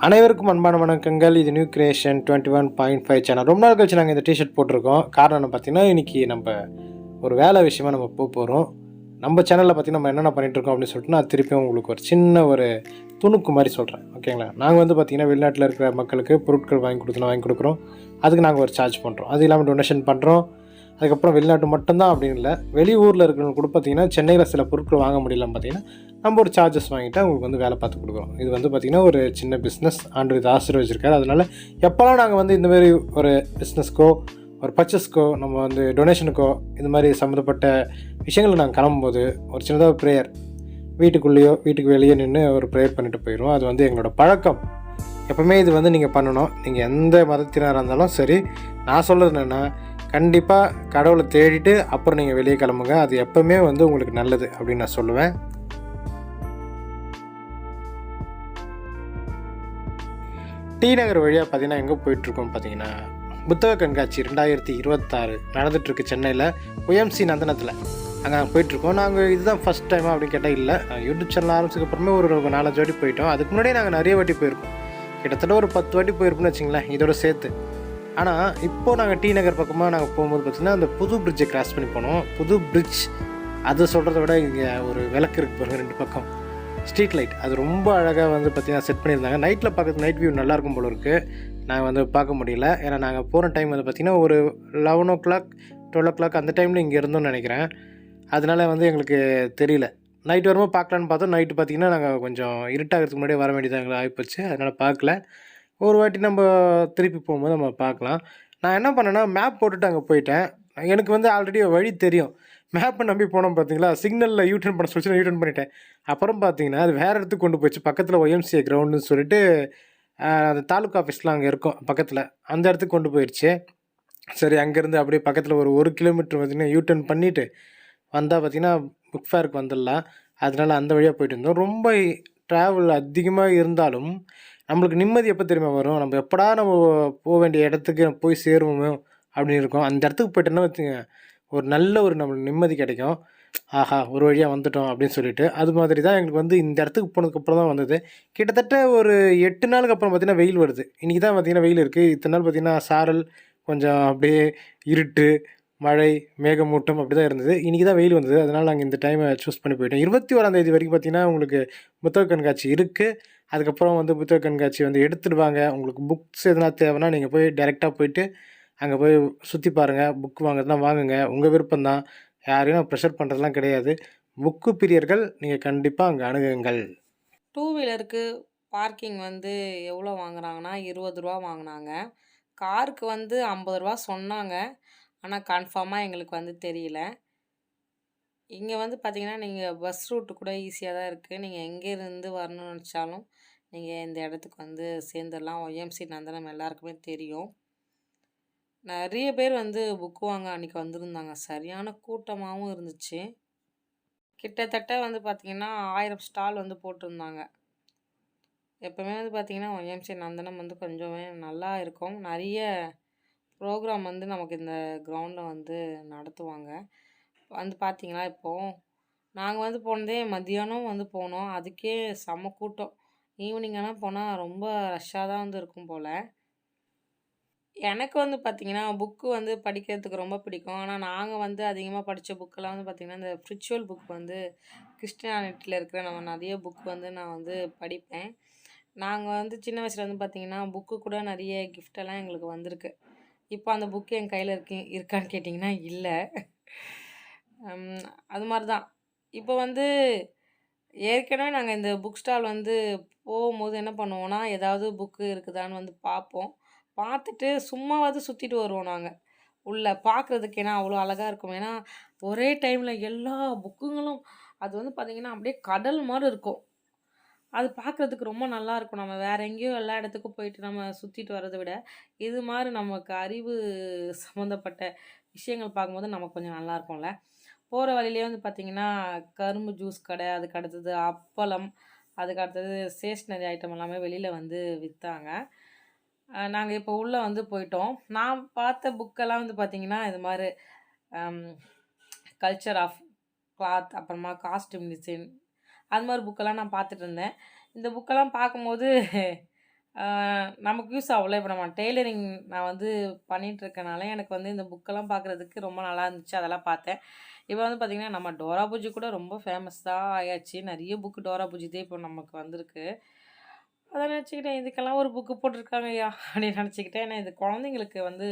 அனைவருக்கும் அன்பான வணக்கங்கள். இது நியூ கிரியேஷன் 21.5 சேனல். ரொம்ப நாள் கழிச்சு நாங்கள் இந்த டிஷர்ட் போட்டிருக்கோம். காரணம் என்ன பார்த்தீங்கன்னா, இன்றைக்கி நம்ம ஒரு வேலை விஷயமா நம்ம போகிறோம். நம்ம சேனலில் பார்த்தீங்கன்னா நம்ம என்னென்ன பண்ணிகிட்ருக்கோம் அப்படின்னு சொல்லிட்டு நான் திருப்பியும் உங்களுக்கு ஒரு சின்ன ஒரு துணுக்கு மாதிரி சொல்கிறேன். ஓகேங்களா? நாங்கள் வந்து பார்த்திங்கன்னா வெளிநாட்டில் இருக்கிற மக்களுக்கு பொருட்கள் வாங்கி கொடுக்குறோம். அதுக்கு நாங்கள் ஒரு சார்ஜ் பண்ணுறோம். அது இல்லாமல் டொனேஷன் பண்ணுறோம். அதுக்கப்புறம் வெளிநாட்டு மட்டும்தான் அப்படின்னு இல்லை, வெளியூரில் இருக்கிறவங்க கூட பார்த்திங்கன்னா சென்னையில் சில பொருட்கள் வாங்க முடியலன்னு பார்த்திங்கன்னா நம்ம ஒரு சார்ஜஸ் வாங்கிட்டு அவங்களுக்கு வந்து வேலை பார்த்து கொடுக்குறோம். இது வந்து பார்த்திங்கன்னா ஒரு சின்ன பிஸ்னஸ் ஆண்டவர் இது ஆசீர்வதிச்சிருக்காரு. அதனால் எப்போல்லாம் நாங்கள் வந்து இந்தமாரி ஒரு பிஸ்னஸ்க்கோ ஒரு பர்ச்சேஸ்க்கோ நம்ம வந்து டொனேஷனுக்கோ இந்த மாதிரி சம்மந்தப்பட்ட விஷயங்களுக்கு நாங்கள் கிளம்பும்போது ஒரு சின்னதாக ப்ரேயர் வீட்டுக்குள்ளேயோ வீட்டுக்கு வெளியே நின்று ஒரு ப்ரேயர் பண்ணிட்டு போயிடுவோம். அது வந்து எங்களோட பழக்கம். எப்போவுமே இது வந்து நீங்கள் பண்ணணும். நீங்கள் எந்த மதத்தினராக இருந்தாலும் சரி, நான் சொல்கிறது என்னென்னா கண்டிப்பாக கடவுளை தேடிட்டு அப்புறம் நீங்கள் வெளியே கிளம்புங்க. அது எப்போவுமே வந்து உங்களுக்கு நல்லது அப்படின்னு நான் சொல்லுவேன். டி நகர் வழியாக பார்த்தீங்கன்னா எங்கே போயிட்டுருக்கோம் பார்த்தீங்கன்னா, புத்தக கண்காட்சி 2026 நடந்துகிட்ருக்கு சென்னையில் ஒய்எம்சி நந்தனத்தில். அங்கே போயிட்டுருக்கோம். நாங்கள் இதுதான் ஃபஸ்ட் டைமாக அப்படின்னு கேட்டால் இல்லை, யூடியூப் சேனல் ஆரம்பிச்சதுக்கப்புறமே ஒரு 4-5 வாட்டி போயிட்டோம். அதுக்கு முன்னாடியே நாங்கள் நிறைய வாட்டி போயிருக்கோம். கிட்டத்தட்ட ஒரு 10 வாட்டி போயிருப்போம்னு வச்சிங்களேன், இதோட சேர்த்து. ஆனால் இப்போது நாங்கள் டி நகர் பக்கமாக நாங்கள் போகும்போது பார்த்திங்கன்னா அந்த புது பிரிட்ஜை கிராஸ் பண்ணி போனோம். புது பிரிட்ஜ் அது சொல்கிறத விட இங்கே ஒரு விளக்கு இருக்குது பாருங்கள், 2 பக்கம் ஸ்ட்ரீட் லைட். அது ரொம்ப அழகாக வந்து பார்த்திங்கன்னா செட் பண்ணியிருந்தாங்க. நைட்டில் பார்க்குறது நைட் வியூ நல்லாயிருக்கும் போல இருக்குது. நாங்கள் வந்து பார்க்க முடியல. ஏன்னா நாங்கள் போகிற டைம் வந்து பார்த்திங்கன்னா ஒரு 11 o'clock 12 o'clock அந்த டைமில் இங்கே இருந்தோம்னு நினைக்கிறேன். அதனால் வந்து எங்களுக்கு தெரியல. நைட் வரும்போது பார்க்கலான்னு பார்த்தோம். நைட்டு பார்த்திங்கன்னா நாங்கள் கொஞ்சம் இருட்டாகிறதுக்கு முன்னாடியே வர வேண்டியதாக எங்களுக்கு ஆகிப்போச்சு. அதனால் பார்க்கல. ஒரு வாட்டி நம்ம திருப்பி போகும்போது நம்ம பார்க்கலாம். நான் என்ன பண்ணேன்னா மேப் போட்டுட்டு அங்கே போயிட்டேன். எனக்கு வந்து ஆல்ரெடி வழி தெரியும். மேப்பை நம்பி போனோம் பார்த்தீங்களா, சிக்னலில் யூட்டர்ன் பண்ண சொல்லிச்சு, நான் யூட்டர்ன் பண்ணிட்டேன். அப்புறம் பார்த்தீங்கன்னா அது வேறு இடத்துக்கு கொண்டு போயிடுச்சு. பக்கத்தில் ஒய்எம்சிஏ கிரவுண்டுன்னு சொல்லிட்டு அந்த தாலுக்கா ஆஃபீஸ்லாம் அங்கே இருக்கும் பக்கத்தில், அந்த இடத்துக்கு கொண்டு போயிடுச்சு. சரி, அங்கேருந்து அப்படியே பக்கத்தில் ஒரு 1 கிலோமீட்டர் பார்த்திங்கன்னா யூட்டர்ன் பண்ணிவிட்டு வந்தால் பார்த்திங்கன்னா புக் ஃபேருக்கு வந்துடலாம். அதனால் அந்த வழியாக போயிட்டு இருந்தோம். ரொம்ப ட்ராவல் அதிகமாக இருந்தாலும் நம்மளுக்கு நிம்மதி எப்போ தெரியுமா வரும், நம்ம எப்படா நம்ம போக வேண்டிய இடத்துக்கு போய் சேருவோமோ அப்படின்னு இருக்கும். அந்த இடத்துக்கு போய்ட்டோன்னா வச்சுங்க, ஒரு நல்ல ஒரு நம்மளுக்கு நிம்மதி கிடைக்கும். ஆஹா, ஒரு வழியாக வந்துட்டோம் அப்படின்னு சொல்லிட்டு. அது மாதிரி தான் எங்களுக்கு வந்து இந்த இடத்துக்கு போனதுக்கப்புறம் தான் வந்தது. கிட்டத்தட்ட ஒரு 8 நாளுக்கு அப்புறம் பார்த்திங்கன்னா வெயில் வருது. இன்றைக்கி தான் பார்த்திங்கன்னா வெயில் இருக்குது. இத்தனை நாள் பார்த்திங்கன்னா சாரல், கொஞ்சம் அப்படியே இருட்டு, மழை, மேகமூட்டம் அப்படி தான் இருந்தது. இன்றைக்கி தான் வெயில் வந்தது. அதனால் நாங்கள் இந்த டைமை சூஸ் பண்ணி போயிட்டோம். 21ஆம் தேதி வரைக்கும் பார்த்திங்கன்னா உங்களுக்கு புத்தக கண்காட்சி இருக்குது. அதுக்கப்புறம் வந்து புத்தக கண்காட்சி வந்து எடுத்துடுவாங்க. உங்களுக்கு புக்ஸ் எதனா தேவைன்னா நீங்கள் போய் டைரெக்டாக போயிட்டு அங்கே போய் சுற்றி பாருங்கள். புக் வாங்குறதுனா வாங்குங்க, உங்கள் விருப்பம் தான். யாரையும் ப்ரெஷர் பண்ணுறதுலாம் கிடையாது. புக்கு பிரியர்கள் நீங்கள் கண்டிப்பாக அங்கே அணுகுங்கள். 2 வீலருக்கு பார்க்கிங் வந்து எவ்வளோ வாங்குறாங்கன்னா, ரூ. 20 வாங்குனாங்க. காருக்கு வந்து ரூ. 50 சொன்னாங்க. ஆனால் கன்ஃபார்மாக எங்களுக்கு வந்து தெரியல. இங்கே வந்து பார்த்தீங்கன்னா, நீங்கள் பஸ் ரூட்டு கூட ஈஸியாக தான் இருக்குது. நீங்கள் எங்கேருந்து வரணும்னு நினச்சாலும், நீங்கள் இந்த இடத்துக்கு வந்து சேர்ந்துடலாம். ஒய்எம்சி நந்தனம் எல்லாருக்குமே தெரியும். நிறைய பேர் வந்து புக்கு வாங்க அன்றைக்கி வந்திருந்தாங்க. சரியான கூட்டமாகவும் இருந்துச்சு. கிட்டத்தட்ட வந்து பார்த்திங்கன்னா 1000 ஸ்டால் வந்து போட்டிருந்தாங்க. எப்போவுமே வந்து பார்த்திங்கன்னா ஒய்எம்சி நந்தனம் வந்து கொஞ்சமே நல்லா இருக்கும். நிறைய ப்ரோக்ராம் வந்து நமக்கு இந்த கிரவுண்டில் வந்து நடத்துவாங்க. வந்து பார்த்திங்கன்னா இப்போது நாங்கள் வந்து போனதே மத்தியானம் வந்து போனோம். அதுக்கே செம்ம கூட்டம். ஈவினிங்கெல்லாம் போனால் ரொம்ப ரஷ்ஷாக தான் வந்து இருக்கும் போல். எனக்கு வந்து பார்த்திங்கன்னா புக்கு வந்து படிக்கிறதுக்கு ரொம்ப பிடிக்கும். ஆனால் நாங்கள் வந்து அதிகமாக படித்த புக்கெல்லாம் வந்து பார்த்திங்கன்னா இந்த ஸ்பிரிச்சுவல் புக் வந்து கிறிஸ்டியானிட்டியில் இருக்கிற நம்ம நிறைய புக் வந்து நான் வந்து படிப்பேன். நாங்கள் வந்து சின்ன வயசில் வந்து பார்த்திங்கன்னா புக்கு கூட நிறைய கிஃப்டெல்லாம் எங்களுக்கு வந்திருக்கு. இப்போ அந்த புக்கு என் கையில் இருக்கான்னு கேட்டிங்கன்னா இல்லை. அது மாதிரி தான். இப்போ வந்து ஏற்கனவே நாங்கள் இந்த புக் ஸ்டால் வந்து போகும்போது என்ன பண்ணுவோன்னா, ஏதாவது புக்கு இருக்குதான்னு வந்து பார்ப்போம். பார்த்துட்டு சும்மாவாவது சுற்றிட்டு வருவோம் நாங்கள் உள்ளே பார்க்குறதுக்கு. ஏன்னா அவ்வளோ அழகாக இருக்கும். ஏன்னா ஒரே டைமில் எல்லா புக்குங்களும் அது வந்து பார்த்திங்கன்னா அப்படியே கடல் மாதிரி இருக்கும். அது பார்க்குறதுக்கு ரொம்ப நல்லாயிருக்கும். நம்ம வேறு எங்கேயோ எல்லா இடத்துக்கும் போயிட்டு நம்ம சுற்றிட்டு வரதை விட, இது மாதிரி நமக்கு அறிவு சம்மந்தப்பட்ட விஷயங்கள் பார்க்கும்போது நமக்கு கொஞ்சம் நல்லாயிருக்கும்ல. போகிற வழியிலே வந்து பார்த்திங்கன்னா கரும்பு ஜூஸ் கடை, அதுக்கு அடுத்தது அப்பளம், அதுக்கு அடுத்தது ஸ்டேஷ்னரி ஐட்டம் எல்லாமே வெளியில் வந்து விற்றாங்க. நாங்கள் இப்போ உள்ளே வந்து போயிட்டோம். நான் பார்த்த புக்கெல்லாம் வந்து பார்த்திங்கன்னா இது மாதிரி கல்ச்சர் ஆஃப் கிளாத், அப்புறமா காஸ்டியூம் டிசைன், அது மாதிரி புக்கெல்லாம் நான் பார்த்துட்டு இருந்தேன். இந்த புக்கெல்லாம் பார்க்கும்போது நமக்கு யூஸ் ஆகும்ல. இப்போ நம்ம டெய்லரிங் நான் வந்து பண்ணிட்டு இருக்கனால, எனக்கு வந்து இந்த புக்கெல்லாம் பார்க்குறதுக்கு ரொம்ப நல்லா இருந்துச்சு. அதெல்லாம் பார்த்தேன். இப்போ வந்து பார்த்தீங்கன்னா, நம்ம டோரா புஜ்ஜி கூட ரொம்ப ஃபேமஸ் தான் ஆயாச்சு. நெறைய புக் டோரா புஜ்ஜிதே இப்போ நமக்கு வந்திருக்கு. அத நினச்சுக்கிட்டேன், இதுக்கெல்லாம் ஒரு புக்கு போட்டுருக்காங்கய்யா! அப்படின்னு நினச்சுக்கிட்டேன். ஏன்னா இது குழந்தைங்களுக்கு வந்து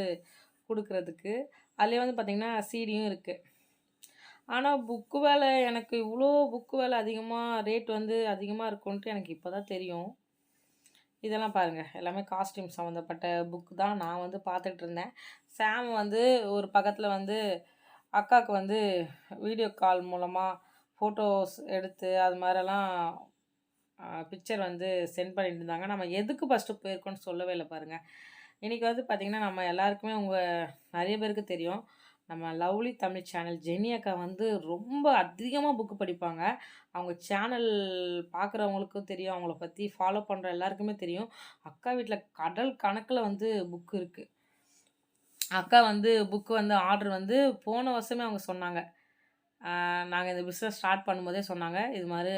குடுக்குறதுக்கு. அதிலயே வந்து பார்த்தீங்கன்னா, சிடியும் இருக்கு. ஆனா புக்கு வேலை எனக்கு இவ்ளோ புக்கு வேலை அதிகமா ரேட் வந்து அதிகமா இருக்குன்ட்டு எனக்கு இப்ப தான் தெரியும். இதெல்லாம் பாருங்க. எல்லாமே காஸ்டியூம் சம்மந்தப்பட்ட புக் தான் நான் வந்து பார்த்துட்டு இருந்தேன். சாம் வந்து ஒரு பக்கத்துல வந்து அக்காக்கு வந்து வீடியோ கால் மூலமா ஃபோட்டோஸ் எடுத்து அது மாரிலாம் பிக்சர் வந்து சென்ட் பண்ணிட்டு இருந்தாங்க. நம்ம எதுக்கு ஃபர்ஸ்ட்டு போயிருக்கோம்னு சொல்லவே இல்ல பாருங்க. இன்னைக்கு வந்து பார்த்தீங்கன்னா, நம்ம எல்லாருக்குமே நெறைய பேருக்கு தெரியும். நம்ம லவ்லி தமிழ் சேனல் ஜெனி அக்கா வந்து ரொம்ப அதிகமா புக் படிப்பாங்க. அவங்க சேனல் பார்க்குறவங்களுக்கும் தெரியும். அவங்கள பத்தி ஃபாலோ பண்ற எல்லாருக்குமே தெரியும். அக்கா வீட்ல கடல் கணக்குல வந்து புக் இருக்கு. அக்கா வந்து புக் வந்து ஆர்டர் வந்து போன வருஷமே அவங்க சொன்னாங்க. நாங்க இந்த பிசினஸ் ஸ்டார்ட் பண்ணும்போதே சொன்னாங்க. இது மாரி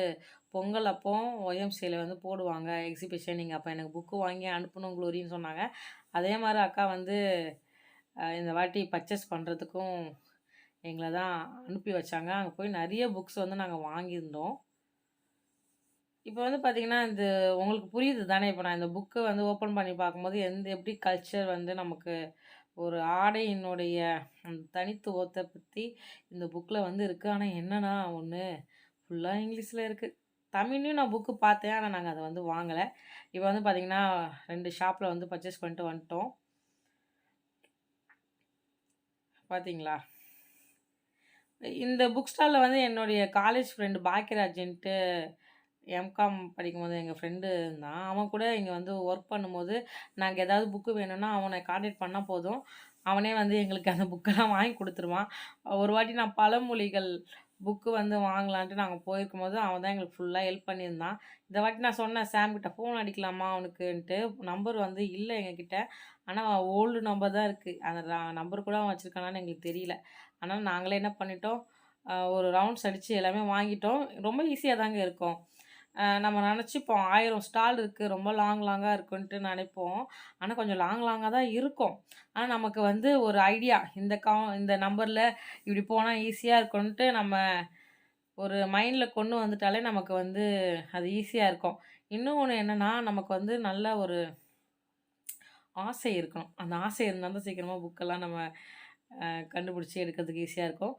பொங்கல் அப்போ ஒய்எம்சில வந்து போடுவாங்க எக்ஸிபிஷன். நீங்க அப்ப எனக்கு புக்கு வாங்கி அனுப்பணும் குளோரின்னு சொன்னாங்க. அதே மாரி அக்கா வந்து இந்த வாட்டி பர்ச்சேஸ் பண்றதுக்கும் எங்கள தான் அனுப்பி வச்சாங்க. அங்க போய் நெறைய புக்ஸ் வந்து நாங்க வாங்கியிருந்தோம். இப்ப வந்து பார்த்தீங்கன்னா, உங்களுக்கு புரியுது தானே! இப்ப நான் இந்த புக்க வந்து ஓப்பன் பண்ணி பார்க்கும்போது, எப்படி கல்ச்சர் வந்து நமக்கு ஒரு ஆடையினுடைய அந்த தனித்துவத்த பத்தி இந்த புக்ல வந்து இருக்கு. ஆனா என்னன்னா ஒண்ணு, ஃபுல்லா இங்கிலீஷ்ல இருக்கு. தமிழ்லயும் நான் புக்கு பார்த்தேன். ஆனா நாங்க அத வந்து வாங்கல. இப்ப வந்து பார்த்தீங்கன்னா, 2 ஷாப்ல வந்து பர்ச்சேஸ் பண்ணிட்டு வந்துட்டோம். பார்த்தீங்களா? இந்த புக் ஸ்டால்ல வந்து என்னுடைய காலேஜ் ஃப்ரெண்ட் பாக்கியராஜ்ன்ட்டு எம்காம் படிக்கும்போது எங்க ஃப்ரெண்டு இருந்தான். அவன் கூட இங்க வந்து ஒர்க் பண்ணும்போது, நாங்க ஏதாவது புக்கு வேணும்னா அவன கான்டாக்ட் பண்ணா போதும். அவனே வந்து எங்களுக்கு அந்த புக்கெல்லாம் வாங்கி குடுத்துருவான். ஒரு வாட்டி நான் பழமொழிகள் புக்கு வந்து வாங்கலான்ட்டு நாங்க போயிருக்கும்போது, அவன் தான் எங்களுக்கு ஃபுல்லா ஹெல்ப் பண்ணியிருந்தான். இந்த வாட்டி நான் சொன்னேன் சாம் கிட்ட ஃபோன் அடிக்கலாமா அவனுக்குன்ட்டு. நம்பர் வந்து இல்ல எங்ககிட்ட. ஆனா ஓல்டு நம்பர் தான் இருக்கு. அந்த நம்பர் கூட அவன் வச்சிருக்கானான்னு எங்களுக்கு தெரியல. அதனால நாங்களே என்ன பண்ணிட்டோம், ஒரு ரவுண்ட்ஸ் அடிச்சு எல்லாமே வாங்கிட்டோம். ரொம்ப ஈஸியா தாங்க இருக்கும். நம்ம நெனச்சுப்போம் 1000 ஸ்டால் இருக்கு. ரொம்ப லாங்கா இருக்குன்ட்டு நெனைப்போம். ஆனா கொஞ்சம் லாங்கா தான் இருக்கும். ஆனா நமக்கு வந்து ஒரு ஐடியா இந்த நம்பர்ல இப்படி போனா ஈஸியா இருக்குன்ட்டு நம்ம ஒரு மைண்ட்ல கொண்டு வந்துட்டாலே நமக்கு வந்து அது ஈஸியா இருக்கும். இன்னும் ஒண்ணு என்னன்னா, நமக்கு வந்து நல்ல ஒரு ஆசை இருக்கணும். அந்த ஆசை இருந்தா தான் சீக்கிரமா புக்கெல்லாம் நம்ம கண்டுபிடிச்சு எடுக்கிறதுக்கு ஈஸியா இருக்கும்.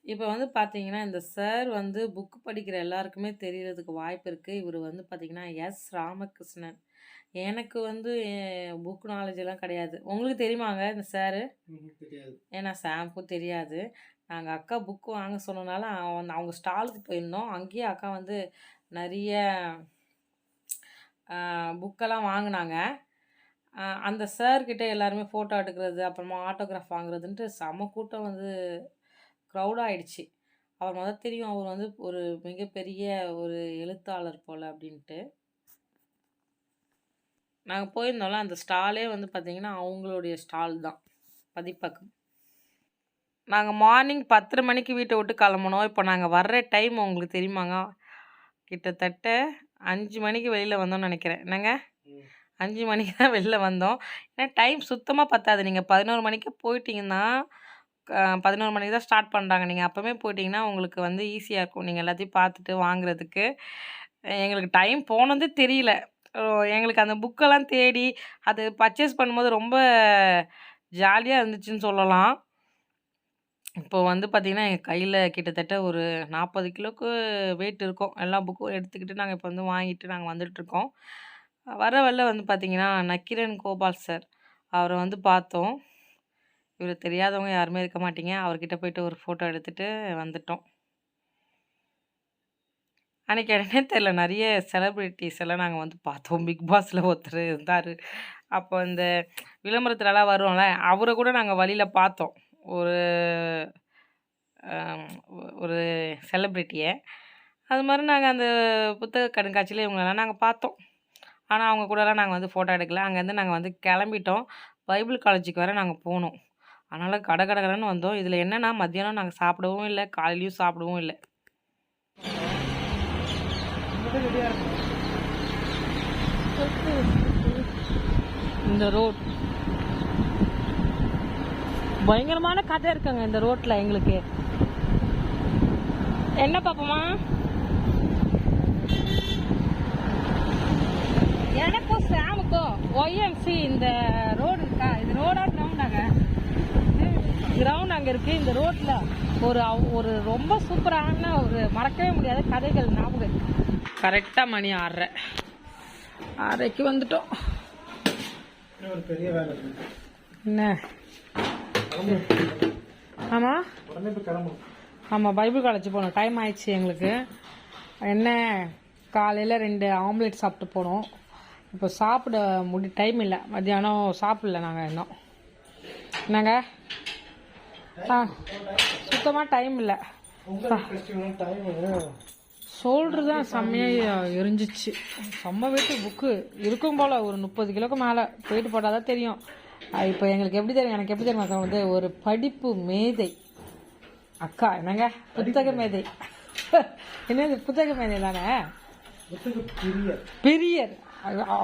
இப்ப வந்து பார்த்தீங்கன்னா, இந்த சார் வந்து புக் படிக்கிற எல்லாருக்குமே தெரியறதுக்கு வாய்ப்பு இருக்கு. இவரு வந்து பார்த்தீங்கன்னா, எஸ். ராமகிருஷ்ணன். எனக்கு வந்து புக் நாலேட்ஜ் எல்லாம் கிடையாது. உங்களுக்கு தெரியுமாங்க இந்த சாரு? தெரியாது. ஏன்னா சாம்க்கும் தெரியாது. நாங்க அக்கா புக் வாங்க சொன்னனால, அவங்க ஸ்டாலுக்கு போயிருந்தோம். அங்கேயே அக்கா வந்து நெறைய புக்கெல்லாம் வாங்குனாங்க. அந்த சார் கிட்ட எல்லாருமே ஃபோட்டோ எடுக்கிறது, அப்புறமா ஆட்டோகிராஃப் வாங்குறதுன்ட்டு செம கூட்டம் வந்து க்ரௌட் ஆயிடுச்சு. அவர் தெரியும் அவர் வந்து ஒரு மிகப்பெரிய ஒரு எழுத்தாளர் போல அப்டின்ட்டு. நாங்க போயிருந்தோம்ல, அந்த ஸ்டாலே வந்து பார்த்தீங்கன்னா, அவங்களுடைய ஸ்டால் தான். பதிப்பகம். நாங்க மார்னிங் 10:30 மணிக்கு வீட்ட விட்டு கிளம்புனோம். இப்போ நாங்க வர்ற டைம் உங்களுக்கு தெரியுமாங்க? கிட்டத்தட்ட 5 மணிக்கு வெளில வந்தோம்னு நெனைக்கிறேன். என்னங்க? 5 மணிக்கு தான் வெளில வந்தோம். ஏன்னா டைம் சுத்தமா பத்தாது. நீங்க 11 மணிக்கு போயிட்டீங்கன்னா, 11 மணிக்கு தான் ஸ்டார்ட் பண்றாங்க. நீங்க அப்பவே போயிட்டீங்கன்னா, உங்களுக்கு வந்து ஈஸியா இருக்கும். நீங்க எல்லாத்தையும் பார்த்துட்டு வாங்குறதுக்கு. எங்களுக்கு டைம் போனதே தெரியல. ஓ எங்களுக்கு அந்த புக்கெல்லாம் தேடி, அது பர்ச்சேஸ் பண்ணும்போது ரொம்ப ஜாலியா இருந்துச்சுன்னு சொல்லலாம். இப்போ வந்து பார்த்தீங்கன்னா, எங்க கையில கிட்டத்தட்ட ஒரு 40 கிலோக்கு வெயிட் இருக்கும். எல்லா புக்கும் எடுத்துக்கிட்டு நாங்க இப்போ வந்து வாங்கிட்டு நாங்க வந்துட்டுருக்கோம். வர வழில வந்து பார்த்தீங்கன்னா, நக்கீரன் கோபால் சார் அவர வந்து பார்த்தோம். இவர தெரியாதவங்க யாருமே இருக்க மாட்டீங்க. அவர்கிட்ட போயிட்டு ஒரு ஃபோட்டோ எடுத்துட்டு வந்துட்டோம். அன்னைக்கு என்னன்னே தெரியல. நெறைய செலிபிரிட்டீஸ் எல்லாம் நாங்க வந்து பார்த்தோம். பிக் பாஸ்ல ஒருத்தர் இருந்தாரு. அப்போ இந்த விளம்பரத்துலலாம் வரும்ல, அவர கூட நாங்க வழியில பார்த்தோம். ஒரு அம் ஒரு செலிபிரிட்டிய. அது மாரி நாங்க அந்த புத்தக கண்காட்சியில இவங்களலாம் நாங்க பார்த்தோம். ஆனா, அவங்க கூடலாம் நாங்க வந்து ஃபோட்டோ எடுக்கல. அங்கேருந்து நாங்க வந்து கெளம்பிட்டோம். பைபிள் காலேஜுக்கு வேற நாங்க போனோம். அதனால கடகடன்னு வந்தோம். இதில என்னன்னா, மத்தியானம் நாங்க சாப்பிடவும் இல்ல, காலையிலயும் சாப்பிடவும் இல்ல. ரெடியா இருக்கும். இந்த ரோட் பயங்கரமான கதை இருக்குங்க இந்த ரோட்ல எங்களுக்கு. என்ன பாப்போமா? எனக்கும் சாமுக்கும் ஒய்எம்சி இந்த ரோடு இருக்கா? இது ரோடா கிரவுண்டாங்க? கிரவுண்ட் அங்கே இருக்கு. இந்த ரோட்ல ஒரு ரொம்ப சூப்பரான ஒரு மறக்கவே முடியாத கதைகள் ஞாபகம் இருக்கு. கரெக்டாக மணி 6:30 வந்துட்டோம். ஒரு பெரிய வேலை இருக்கு. என்ன? ஆமாம் ஆமாம், பைபிள் காலேஜ் போனோம். டைம் ஆயிடுச்சு எங்களுக்கு. என்ன காலையில் 2 ஆம்லேட் சாப்பிட்டு போனோம். இப்போ சாப்பிட டைம் இல்லை. மத்தியானம் சாப்பிடல நாங்கள் இன்னும். என்னங்க? சுத்தமாக டைம் இல்லை. ஷோல்டர் தான் செம்மையாக எரிஞ்சிச்சு. செம்ம வெயிட்டு. புக்கு இருக்கும் போல் ஒரு 30 கிலோக்கு மேலே போயிட்டு போட்டால் தான் தெரியும். இப்போ எங்களுக்கு எப்படி தெரியும்? எனக்கு எப்படி தெரியும் அக்கா? வந்து ஒரு படிப்பு மேதை அக்கா. என்னங்க? புத்தக மேதை. என்னது புத்தக மேதை தானே? பிரியர்.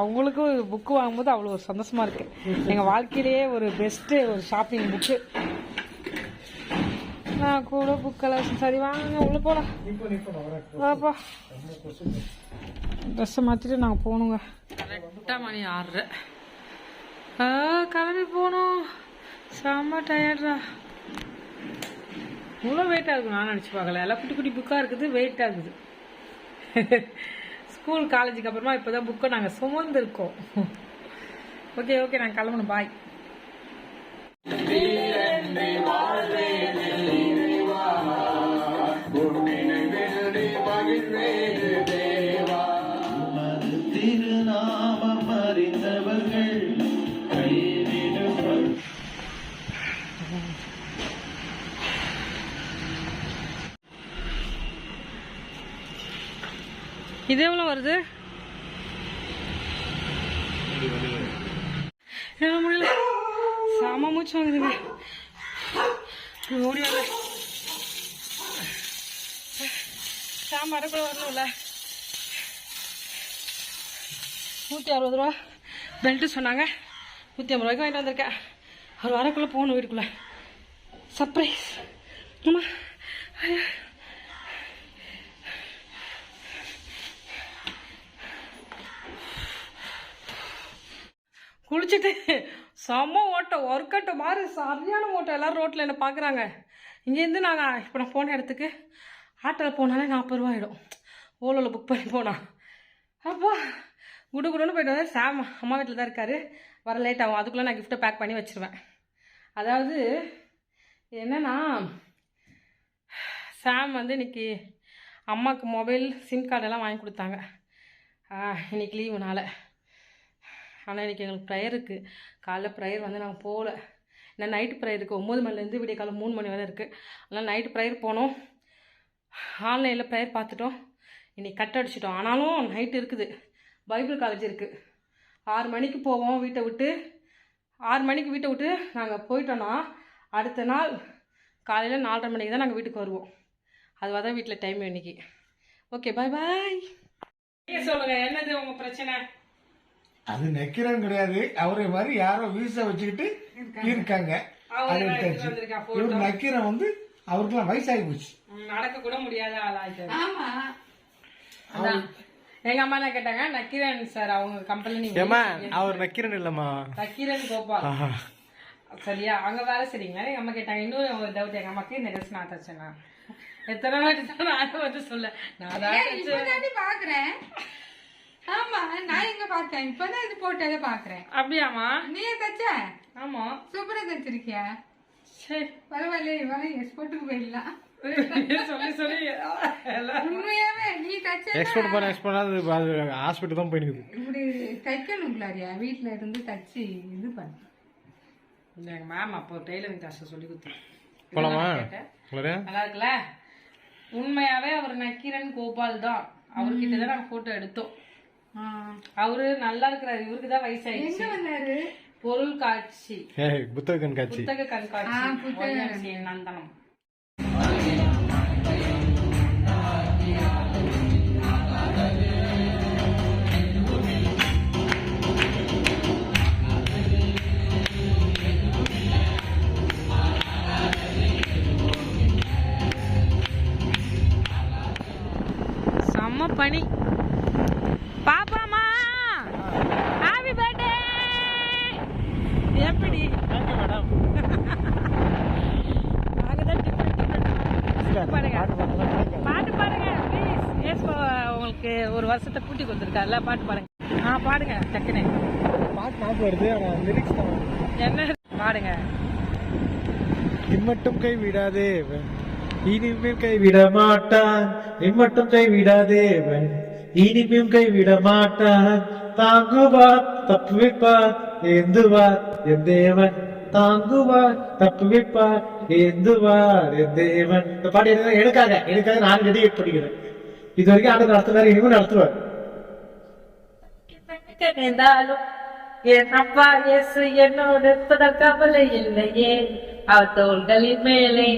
அவங்களுக்கு புக்கு வாங்கும்போது அவ்வளோ ஒரு சந்தோஷமா இருக்கு. எங்கள் வாழ்க்கையிலேயே ஒரு பெஸ்ட்டு ஒரு ஷாப்பிங் புக்கு. நான் கூட புக்கெல்லாம் சரி வாங்க உள்ள போகலாம். வாப்பா, ட்ரெஸ்ஸை மாற்றிட்டு நாங்கள் போகணுங்க. கரெக்டாக மணி 6:30. கிளம்பி போகணும். செம்ம டயர்டா. இவ்வளோ வெயிட்டாக இருக்கும் நான் நினச்சி பார்க்கல. எல்லாம் குட்டி குட்டி புக்காக இருக்குது, வெயிட்டாக இருக்குது. ஸ்கூல் காலேஜுக்கு அப்புறமா இப்போ தான் புக்கை நாங்கள் சுமந்துருக்கோம். ஓகே ஓகே, நாங்கள் கிளம்பணும். பாய். இது எவ்வளோ வருது? முடியல, சாம மூச்சு வாங்குதுங்க. ஓடி வரல, சாம வரக்குள்ள வரணும்ல. 160 ரூபா பெல்ட்டு சொன்னாங்க. 150 ரூபாய்க்கு வாங்கிட்டு வந்திருக்கேன். ஒரு வாரக்குள்ளே போகணும் வீட்டுக்குள்ளே. சர்ப்ரைஸ். ஆமா, குளிச்சுட்டு செம்ம ஓட்டம், ஒர்க் அவுட் மாதிரி சரியான ஓட்டம். எல்லோரும் ரோட்டில் என்ன பார்க்குறாங்க. இங்கேருந்து நாங்கள் இப்போ நான் போன இடத்துக்கு ஆட்டோவில் போனாலே 40 ரூபா ஆகிடும். ஓலோவில் புக் பண்ணி போனால் அப்போ குடு குடுன்னு போய்ட்டு வந்தேன். சாம் அம்மா வீட்டில் தான் இருக்கார். வர லேட் ஆகும். அதுக்குள்ளே நான் கிஃப்ட்டை பேக் பண்ணி வச்சுருவேன். அதாவது என்னென்னா, சாம் வந்து இன்றைக்கி அம்மாவுக்கு மொபைல் சிம் கார்டெல்லாம் வாங்கி கொடுத்தாங்க. இன்றைக்கி லீவுனால. ஆனால் இன்றைக்கி எங்களுக்கு ப்ரேயர் இருக்குது. காலைல ப்ரேயர் வந்து நாங்கள் போகல. ஏன்னா நைட்டு ப்ரேயர் இருக்குது. 9 மணிலேருந்து விடிய காலை 3 மணி வரை இருக்குது. அதனால் நைட்டு ப்ரேயர் போனோம். ஆன்லைனில் ப்ரேயர் பார்த்துட்டோம். இன்றைக்கி கட் அடிச்சிட்டோம். ஆனாலும் நைட்டு இருக்குது. பைபிள் காலேஜ் இருக்குது. 6 மணிக்கு போவோம் வீட்டை விட்டு. 6 மணிக்கு வீட்டை விட்டு நாங்கள் போயிட்டோன்னா அடுத்த நாள் காலையில் 4:30 மணிக்கு தான் நாங்கள் வீட்டுக்கு வருவோம். அதுவாக தான் வீட்டில் டைம் இன்றைக்கி. ஓகே, பாய் பாய். நீங்கள் சொல்லுங்கள், என்னது உங்கள் பிரச்சனை? அது நக்கீரன் கிடையாது. அவரை மாதிரி யாரோ வீசா வச்சுக்கிட்டு இருக்காங்க. இவர் நக்கீரன் வந்து அவருக்கெல்லாம் வயசாகி போச்சு, நடக்க கூட முடியாத ஆளாயிட்டாரு. எங்க அம்மா என்ன கேட்டாங்க, நக்கீரன் சார் அவங்க கம்பெனி. அவர் நக்கீரன் இல்லம்மா, நக்கீரன் கோபால். சரியா, அங்க வேலை சரிங்களா? எங்க அம்மா கேட்டாங்க. இன்னொரு டவுட் எங்க அம்மாக்கு, இந்த ட்ரெஸ் நான் தச்சேன்னா எத்தனை வாட்டி தான் நான் வந்து சொல்ல. நான் தான் பாக்குறேன். ஆமா, நான் எங்க பார்த்தேன், இப்பதான் இது போட்டதை பாக்குறேன். அப்படியாமா? நீ தச்ச? ஆமா, சூப்பரா தச்சிருக்கியா? சரி, பரவாயில்ல. இவளை எக்ஸ்போர்ட்டுக்கு போயிடலாம். சொல்லி சொல்லி உண்மையாவே நீ தச்ச. எக்ஸ்போர்ட் பண்ண ஹாஸ்பிட்டல் தான் போயிடுது. இப்படி தைக்கணும் கிளாரியா, வீட்டுல இருந்து தச்சு இது பண்ணு. எங்க மேம் அப்போ டெய்லரிங் கிளாஸ் சொல்லி கொடுத்தேன். போலாமா? நல்லா இருக்குல்ல? உண்மையாவே அவர் நக்கீரன் கோபால் தான். அவர்கிட்ட தான் நாங்க போட்டோ எடுத்தோம். அவரு நல்லா இருக்கிறாரு. இவருக்கு தான் வயசாயிடுச்சு. பொருள் காட்சி, புத்தக கண்காட்சி, புத்தக கண்காட்சி நந்தனம். பாப்பாமா ஹாப்பி பர்த்டே. எப்படி மேடம் பாட்டு பாடுங்க ப்ளீஸ். உங்களுக்கு ஒரு வருஷத்தை கூட்டி கொடுத்துருக்காருல, பாட்டு பாடுங்க. பாடுங்க டக்குன்னு. பாட்டு ஞாபகம் வருது, ஆனால் லிரிக்ஸ் தான் என்ன பாடுங்க. இம்மட்டும் கை விடாதே இனிமேல் கை விட மாட்டான், இம்மட்டும் கை விடாதே இனிமேல் கை விட மாட்டான், தாங்குவார் தப்பு வைப்பார் ஏந்துவார் என் தேவன், தாங்குவார் தப்பு வைப்பார் ஏந்துவார் என் தேவன். இந்த பாட்டு எனக்காக நான் டெடிகேட் பண்ணிக்கிறேன். இது வரைக்கும் ஆண்டு நடத்துவார், இனிமேல் நடத்துவார். என் அப்பா இயேசு என்னோட கவலை இல்லையே, அவர் தோள்களின் மேலே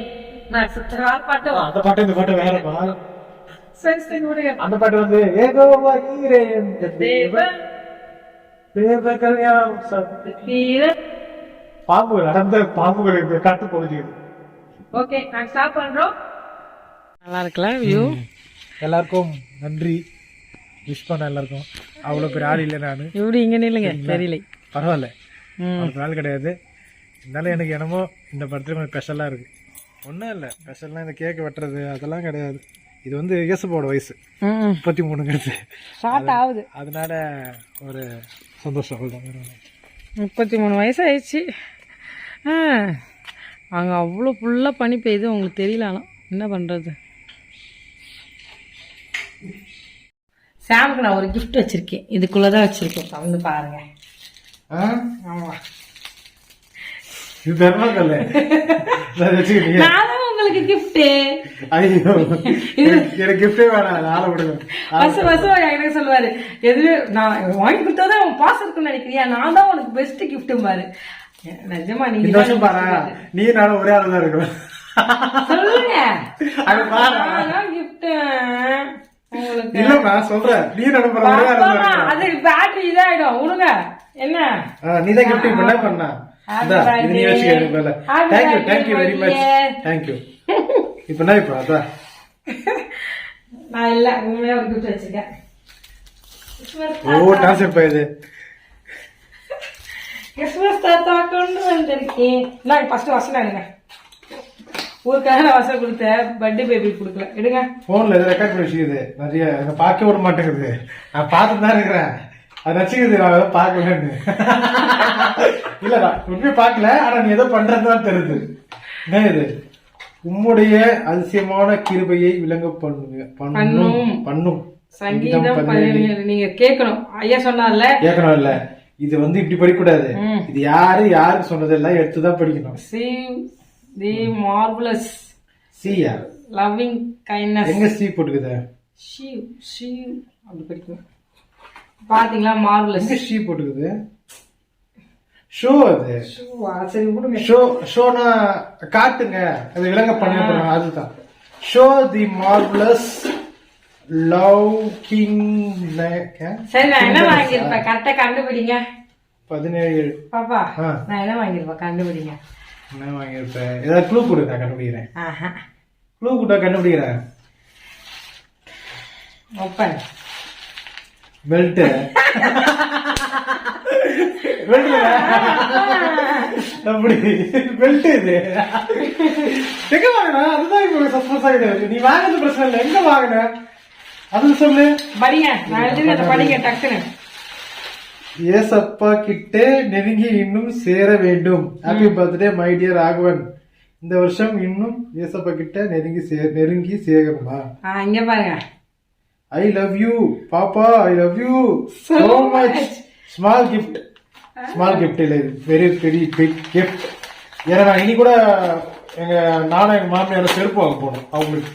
நான் சுத்தவா பாட்டு. அந்த பாட்டு இந்த பாட்டு வேறப்பா. அந்த அந்த பாட்டு வந்து ஏகோவா ஈரே என் தேவன் தேவர்கள் யாம் வீரன். பாம்புகள் அடர்ந்த பாம்புகள் காட்டு போகுது. ஓகே நான் ஸ்டாப் பண்றோம். நல்லா இருக்குல்ல வியூ. எல்லாருக்கும் நன்றி விஷ் பண்ண எல்லாருக்கும். அவ்வளோ பெரிய ஆள் இல்லை நான். இப்படி இங்கே நில்லுங்க தெரியல. பரவாயில்ல, அவனுக்கு நாள் கிடையாது. இருந்தாலும் எனக்கு என்னமோ இந்த படத்துல கொஞ்சம் ஸ்பெஷலாக இருக்குது. ஒன்றும் இல்லை, ஸ்பெஷல்லாம் இந்த கேக்கு வெட்டுறது அதெல்லாம் கிடையாது. இது வந்து இயேசுவோட வயசு 33ங்கிறது ஸ்டார்ட் ஆகுது, அதனால ஒரு சந்தோஷம். 33 வயசு ஆயிடுச்சு. அங்கே அவ்வளோ ஃபுல்லாக பனி பெய்யுது, உங்களுக்கு தெரியலாம் என்ன பண்ணுறது. சாமுக்கு நான் ஒரு கிஃப்ட் வச்சுருக்கேன், இதுக்குள்ளே தான் வச்சுருக்கேன், வந்து பாருங்க. ஆமாம், இது தர்மக்கல்ல நான் உங்களுக்கு கிஃப்ட். ஐயோ எனக்கு கிஃப்டே வேணாம், ஆளை விடுங்க. எனக்கு சொல்லுவாரு, எதுவே நான் வாங்கி கொடுத்தாதான் அவன் பாஸ் இருக்குன்னு நினைக்கிறியா, நான் தான் உனக்கு பெஸ்ட் கிஃப்ட் பாரு. நிஜமா நீங்க இந்த வருஷம் பாரு, நீ நானும் ஒரே ஆளு தான் இருக்கிறோம். சொல்லுங்க கிஃப்ட் இல்லப்பா சொல்றேன், நீ நானும் ஒரே ஆளு தான். அது பேட்டரி இதாயிடும் விடுங்க. என்ன நீதான் கிஃப்ட் பண்ண பண்ணா நீ வச்சுக்க. Thank you very much, thank you. இப்ப என்ன இப்ப அதான் நான் இல்ல உண்மையா ஒரு கிஃப்ட் வச்சிருக்கேன். ஓ டான்ஸ் இது கிறிஸ்மஸ் தாத்தா கொண்டு வந்திருக்கேன். நான் ஃபர்ஸ்ட் வசனம் எடுங்க. ஊருக்காக நான் வசனம் கொடுத்தேன், பர்த்டே பேபி கொடுக்கல. எடுங்க. போன்ல இதை ரெக்கார்ட் பண்ணி வச்சுக்குது நிறைய, அதை பார்க்க விட மாட்டேங்குது. நான் பார்த்துட்டு தான் இருக்கிறேன், அது வச்சுக்குது. நான் ஏதோ பார்க்கலன்னு இல்லடா, உண்மையை பார்க்கல, ஆனா நீ ஏதோ பண்றதுதான் தெரியுது. என்ன இது? உம்முடைய அதிசயமான கிருபையை விளங்க பண்ணும் சங்கீதம் நீங்க கேட்கணும். ஐயா சொன்னார்ல, கேட்கணும் இல்ல, இது வந்து இப்படி படிக்கூடாது. இது யாருக்கு சொன்னதெல்லாம் எடுத்துதான் படிக்கணும். தி மார்வலஸ் சியா லவ்விங் கைண்ட்னஸ். எங்க சி போட்டுக்குது? ஷீ அப்படி படிக்கணும். பாத்தீங்களா, மார்வலஸ் எங்க ஷீ போட்டுக்குது? ஷோ அது. சரி விடுங்க. ஷோனா காட்டுங்க, அது விளங்க பண்ண அதுதான். Show the marvellous love king. சரி நான் என்ன வாங்கியிருப்பேன் கரெக்டா கண்டுபிடிங்க. 17 பாப்பா நான் என்ன வாங்கியிருப்பேன் கண்டுபிடிங்க. என்ன வாங்கியிருப்பேன்? ஏதாவது க்ளூ கொடு, நான் கண்டுபிடிக்கிறேன். க்ளூ கொடுத்தா கண்டுபிடிக்கிறேன். Open belt. அப்படி பெல்ட் இது எங்க வாங்கின? அதுதான் இப்ப சஸ்பென்ஸ் ஆகிடுது. நீ வாங்கினது பிரச்சனை இல்லை, எங்க வாங்கின அது சொல்லு. படிங்க, நான் எழுதி படிங்க டக்குன்னு. ஏசப்பா கிட்ட நெருங்கி இன்னும் சேர வேண்டும். Happy birthday my dear Raghavan. இந்த வருஷம் இன்னும் ஏசப்பா கிட்ட நெருங்கி சேரணுமா? இங்க பாருங்க. ஐ லவ் யூ பாப்பா, I love you so much. Small gift. Small gift இல்லை, வெரி வெரி பிக் கிஃப்ட். ஏன்னா நான் இனி கூட நானும் எங்க மாமியார செருப்பு வாங்க போனோம் அவங்களுக்கு.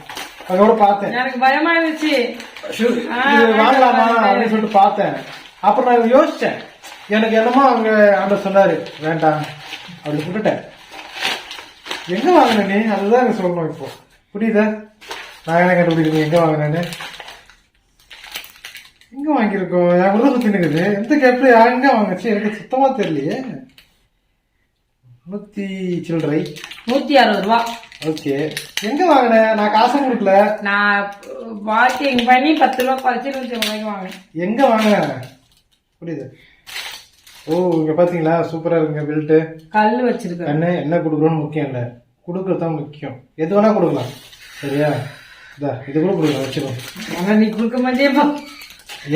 அதோட பார்த்தேன், எனக்கு பயமா இருந்துச்சு வாங்கலாமா அப்படின்னு சொல்லிட்டு பார்த்தேன். அப்புறம் நான் யோசிச்சேன், எனக்கு என்னமோ அவங்க அந்த சொன்னாரு வேண்டாம் அப்படி விட்டுட்டேன். எங்க வாங்கின நீ, அதுதான் எனக்கு சொல்லணும். இப்போ புரியுதா? நான் என்ன கண்டுபிடிக்கணும் எங்க வாங்கினேன்னு. எங்க வாங்கியிருக்கோம்? என் உள்ள சுத்தி நிக்குது. எந்த கேப்ல எங்க வாங்கிச்சு எனக்கு சுத்தமா தெரியலையே. 100 சில்லறை. 160 ரூபா. ஓகே, எங்க வாங்கின? நான் காசு கொடுக்கல. நான் வாக்கிங் பண்ணி 10 ரூபா குறைச்சி 25 ரூபாய்க்கு வாங்கினேன். எங்க வாங்கின? புரியுது. ஓ, இங்க பாத்தீங்களா, சூப்பரா இருக்குங்க பெல்ட். கல் வச்சிருக்கேன். கண்ணு என்ன கொடுக்குறோன்னு முக்கியம் இல்லை, கொடுக்கறது தான் முக்கியம். எது வேணா கொடுக்கலாம், சரியா? இது கூட கொடுக்கலாம், வச்சுக்கோ. ஆனா நீ கொடுக்க மாட்டேப்பா.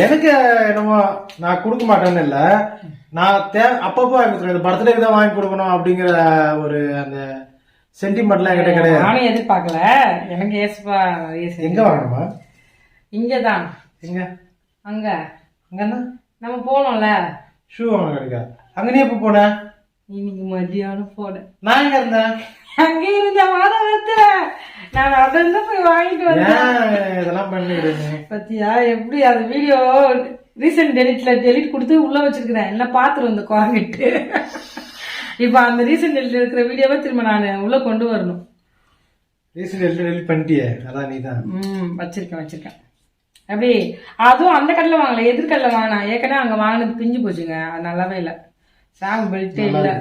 எனக்கு என்னமோ நான் கொடுக்க மாட்டேன்னு இல்லை, நான் அப்பப்போ வாங்கி கொடுக்குறேன். இந்த பர்த்டேக்கு தான் வாங்கி கொடுக்கணும் அப்படிங்கிற ஒரு அந்த சென்டிமெண்ட்லாம் என்கிட்ட கிடையாது. நானும் எதிர்பார்க்கல. எனக்கு ஏசுப்பா. எங்க வாங்கணுமா? இங்கதான். எங்க? அங்க. அங்கன்னா நம்ம போனோம்ல, ஷூ வாங்க கிடைக்கா. அங்க நீ எப்ப போன? இன்னைக்கு மதியானம் போனேன். நான் எங்க இருந்தேன்? அங்க இருந்த வாரத்துல நான் அங்க போய் வாங்கிட்டு வந்தேன். இதெல்லாம் பண்ணிக்கிறேன் பத்தியா எப்படி அந்த வீடியோ ரீசெண்ட் டெலிட் கொடுத்து உள்ள வச்சிருக்கிறேன். எல்லாம் பாத்துரு வந்து குரங்கிட்டு. இப்ப அந்த ரீசெண்ட் டெலிட் இருக்கிற வீடியோவை திரும்ப நான் உள்ள கொண்டு வரணும். ரீசெண்ட் டெலிட் பண்ணிட்டியே, அதான் நீ தான். வச்சிருக்கேன். அப்படி அதுவும் அந்த கடையில் வாங்கல, எதிர்கடல வாங்கினா. ஏற்கனவே அங்க வாங்கினது பிஞ்சு போச்சுங்க, அது நல்லாவே இல்லை. சாங் பெல்ட்டே இல்லை.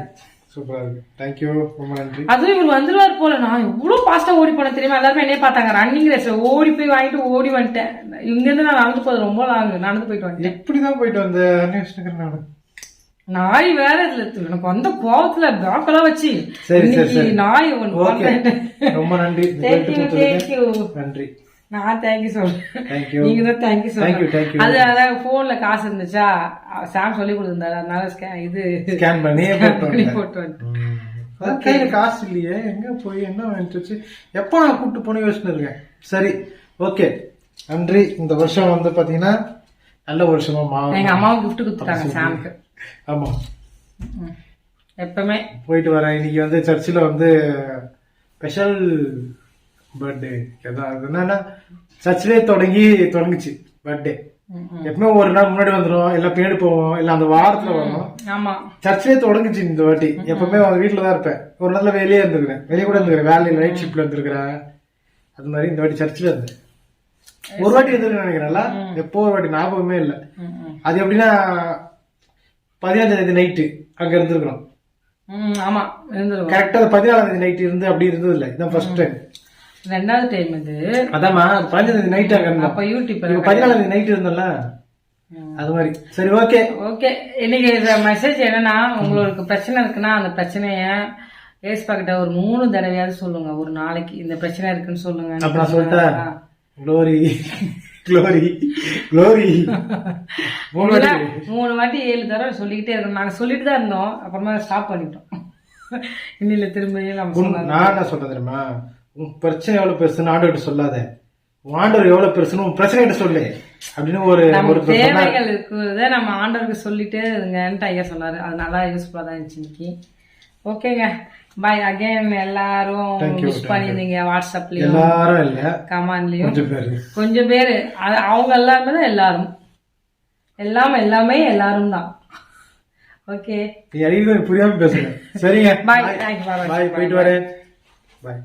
சூப்பரா இருக்கு, தேங்க்யூ, ரொம்ப நன்றி. அதுவும் இவர் வந்துருவாரு போல. நான் எவ்வளவு ஃபாஸ்டா ஓடி போனேன் தெரியுமா? எல்லாருமே என்னைய பார்த்தாங்க. ரன்னிங் ரேஸ்ல ஓடி போய் வாங்கிட்டு ஓடி வந்துட்டேன். இங்க இருந்து நான் நடந்து போது ரொம்ப லாங், நடந்து போயிட்டு வந்துட்டேன். எப்படிதான் போயிட்டு வந்த நானு? நாய் வேற இதுல எனக்கு வந்த கோவத்துல பேக்கெல்லாம் வச்சு நாய் ரொம்ப நன்றி. நன்றி. நான் தேங்க்யூ சொல்றேன், நீங்க தான் தேங்க்யூ சொல்றேன். அது அதான் போன்ல காசு இருந்துச்சா, சாம் சொல்லி கொடுத்திருந்தாரு, அதனால இது ஸ்கேன் பண்ணி போட்டு வந்து கையில காசு இல்லையே, எங்க போய் என்ன வாங்கிட்டு எப்ப நான் கூப்பிட்டு போன யோசனை இருக்கேன். சரி, ஓகே, நன்றி. இந்த வருஷம் வந்து பாத்தீங்கன்னா நல்ல வருஷமா எங்க அம்மாவுக்கு கிஃப்ட் கொடுத்துட்டாங்க சாமுக்கு. ஆமா, எப்பவுமே போயிட்டு வரேன். இன்னைக்கு வந்து சர்ச்சில் வந்து ஸ்பெஷல் பர்த்டே. என்னன்னா சர்ச்சிலே தொடங்குச்சு பர்த்டே. எப்பவுமே ஒரு நாள் முன்னாடி வந்துடும், எல்லாம் பேடு போவோம், இல்ல அந்த வாரத்துல வரும். ஆமா, சர்ச்சிலே தொடங்குச்சு இந்த வாட்டி. எப்பவுமே வீட்டுல தான் இருப்பேன், ஒரு நாள்ல வெளியே இருந்துக்கிறேன், வெளியே கூட இருந்துக்கிறேன், வேலையில் நைட் ஷிப்ட்ல இருந்துருக்கிறேன். அது மாதிரி இந்த வாட்டி சர்ச்சில் இருந்தேன். ஒரு வாட்டி இருந்துருக்கேன் நினைக்கிறேன்ல, எப்போ ஒரு வாட்டி ஞாபகமே இல்லை. அது எப்படின்னா 15ஆம் தேதி நைட்டு அங்க இருந்திருக்கணும். ஆமா, கரெக்டா 14ஆம் தேதி நைட் இருந்து அப்படி இருந்தது இல்லை, இதான் ஃபர்ஸ்ட் டைம். ரெண்டாவது டைம் இது. அதாம்மா, 15ஆம் தேதி நைட் அங்க இருந்தோம். அப்ப யூடியூப் 14ஆம் தேதி நைட் இருந்தோம்ல, அது மாதிரி. சரி, ஓகே ஓகே. இன்னைக்கு மெசேஜ் என்னன்னா, உங்களுக்கு பிரச்சனை இருக்குன்னா அந்த பிரச்சனைய ஏஸ்பா கிட்ட ஒரு 3 தடவையாவது சொல்லுங்க ஒரு நாளைக்கு. இந்த பிரச்சனை இருக்குன்னு சொல்லுங்க. அப்ப நான் சொல்லிட்டேன், க்ளோரி க்ளோரி க்ளோரி 3 வாட்டி 7 தடவை சொல்லிக்கிட்டே இருக்கணும். நாங்க சொல்லிட்டு தான் இருந்தோம், அப்புறமா ஸ்டாப் பண்ணிட்டோம். இன்னில திரும்ப நான் என்ன சொல்றேன் தெரியுமா, உன் பிரச்சனை எவ்வளவு பெருசுன்னு ஆண்டவர்கிட்ட சொல்லாத, உன் ஆண்டவர் எவ்வளவு பெருசுன்னு உன் பிரச்சனை கிட்ட சொல்லு அப்படின்னு ஒரு தேவைகள் இருக்குறத நம்ம ஆண்டவருக்கு சொல்லிட்டு இருங்கன்ட்டு ஐயா சொன்னாரு. அது நல்லா யூஸ்ஃபுல்லா தான் இருந்துச்சு இன்னைக்கு. ஓகேங்க, பாய் அகைன். எல்லாரும் விஷ் பண்ணிருந்தீங்க வாட்ஸ்அப்லயும், எல்லாரும் இல்ல கமெண்ட்லயும் கொஞ்சம் பேரு. அவங்க எல்லாருமே தான் எல்லாரும், எல்லாமே எல்லாரும் தான். ஓகே, புரியாம பேசுங்க. சரிங்க, பாய். பாய், போயிட்டு வரேன். பாய்.